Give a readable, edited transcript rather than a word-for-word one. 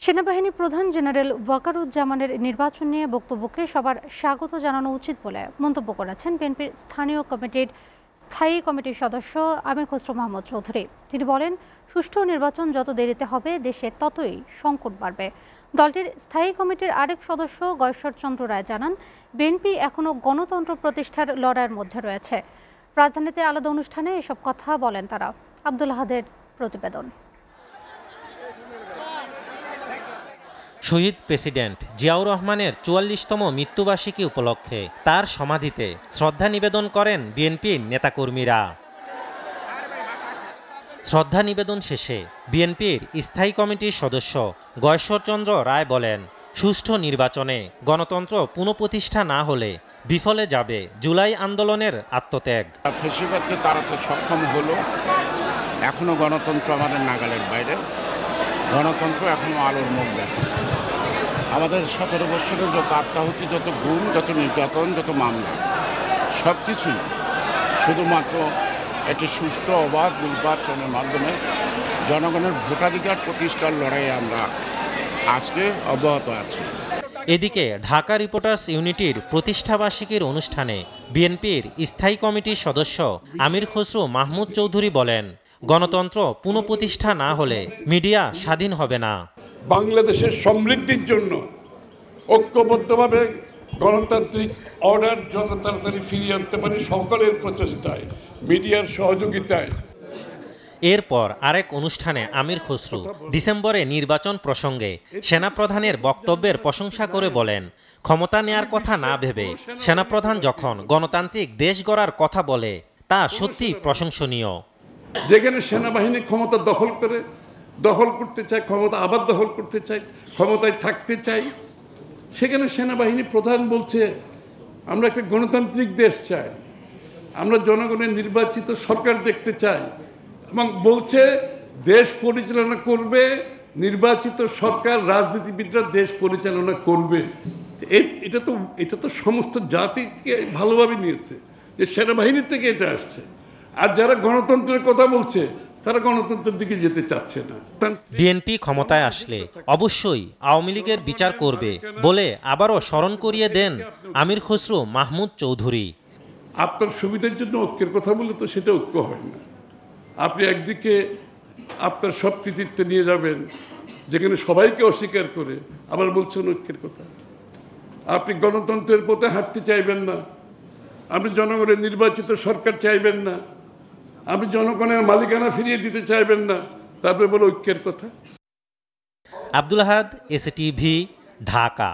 সেনাবাহিনী প্রধান জেনারেল ওয়াকারুজ্জামানের নির্বাচন নিয়ে বক্তব্যকে সবার স্বাগত জানানো উচিত বলে মন্তব্য করেছেন বিএনপির স্থায়ী কমিটির সদস্য আমির খসরু মাহমুদ চৌধুরী। তিনি বলেন, সুষ্ঠু নির্বাচন যত দেরিতে হবে দেশে ততই সংকট বাড়বে। দলটির স্থায়ী কমিটির আরেক সদস্য গয়েশ্বর চন্দ্র রায় জানান, বিএনপি এখনও গণতন্ত্র প্রতিষ্ঠার লড়াইয়ের মধ্যে রয়েছে। রাজধানীতে আলাদা অনুষ্ঠানে এসব কথা বলেন তারা। আব্দুল আহাদের প্রতিবেদন। শহীদ প্রেসিডেন্ট জিয়াউর রহমানের ৪৪তম মৃত্যুবার্ষিকী উপলক্ষে তার সমাধিতে শ্রদ্ধা নিবেদন করেন বিএনপির নেতাকর্মীরা। শ্রদ্ধা নিবেদন শেষে বিএনপির স্থায়ী কমিটির সদস্য গয়েশ্বর চন্দ্র রায় বলেন, সুষ্ঠু নির্বাচনে গণতন্ত্র পুনঃপ্রতিষ্ঠা না হলে বিফলে যাবে জুলাই আন্দোলনের আত্মত্যাগ। ফেসিবাদকে তাড়াতে সক্ষম হলো, এখনো গণতন্ত্র আমাদের নাগালের বাইরে। গণতন্ত্র এখনো আলোর মুখ দেখে। আমাদের ১৭ বছরের যত আত্মাহুতি, যত গুম, যত নির্যাতন, যত মামলা, সব কিছুই শুধুমাত্র একটি সুষ্ঠু অবাধ নির্বাচনের মাধ্যমে জনগণের ভোটাধিকার প্রতিষ্ঠার লড়াইয়ে আমরা আজকে অব্যাহত আছি। এদিকে ঢাকা রিপোর্টার্স ইউনিটির প্রতিষ্ঠাবার্ষিকীর অনুষ্ঠানে বিএনপির স্থায়ী কমিটির সদস্য আমির খসরু মাহমুদ চৌধুরী বলেন, গণতন্ত্র পুনঃপ্রতিষ্ঠা না হলে মিডিয়া স্বাধীন হবে না। বাংলাদেশের সমৃদ্ধির জন্য ঐক্যবদ্ধভাবে গণতান্ত্রিক অর্ডার যত তাড়াতাড়ি ফিরিয়ে আনতে পারি সকলের প্রচেষ্টায়, মিডিয়ার সহযোগিতায়। এরপর আরেক অনুষ্ঠানে আমির খসরু ডিসেম্বরে নির্বাচন প্রসঙ্গে সেনাপ্রধানের বক্তব্যের প্রশংসা করে বলেন, ক্ষমতা নেয়ার কথা না ভেবে সেনাপ্রধান যখন গণতান্ত্রিক দেশ গড়ার কথা বলে তা সত্যি প্রশংসনীয়। যেখানে সেনাবাহিনী ক্ষমতা দখল করতে চায়, ক্ষমতা আবার দখল করতে চায়, ক্ষমতায় থাকতে চায়, সেখানে সেনাবাহিনী প্রধান বলছে আমরা একটা গণতান্ত্রিক দেশ চাই, আমরা জনগণের নির্বাচিত সরকার দেখতে চাই, এবং বলছে দেশ পরিচালনা করবে নির্বাচিত সরকার, রাজনীতিবিদরা দেশ পরিচালনা করবে। এটা তো সমস্ত জাতিকে ভালোভাবে নিয়েছে যে সেনাবাহিনীর থেকে এটা আসছে। আর যারা গণতন্ত্রের কথা বলছে তারা গণতন্ত্রের দিকে যেতে চাচ্ছে না। বিএনপি ক্ষমতায় আসলে অবশ্যই আওয়ামী লীগের বিচার করবে বলে আবারও স্মরণ করিয়ে দেন আমির খসরু মাহমুদ চৌধুরী। আপনার সুবিধার জন্য ঐক্যের কথা বলে তো সেটা ঐক্য হয় না। আপনি একদিকে আপনার সব কৃতিত্ব নিয়ে যাবেন যেখানে সবাইকে অস্বীকার করে, আবার বলছেন ঐক্যের কথা। আপনি গণতন্ত্রের পথে হাঁটতে চাইবেন না, আপনি জনগণের নির্বাচিত সরকার চাইবেন না, আপনি জনগণের মালিকানা ফিরিয়ে দিতে চাইবেন না, তারপরে বলো ঐক্যের কথা। আব্দুল আহাদ, এসটিভি, ঢাকা।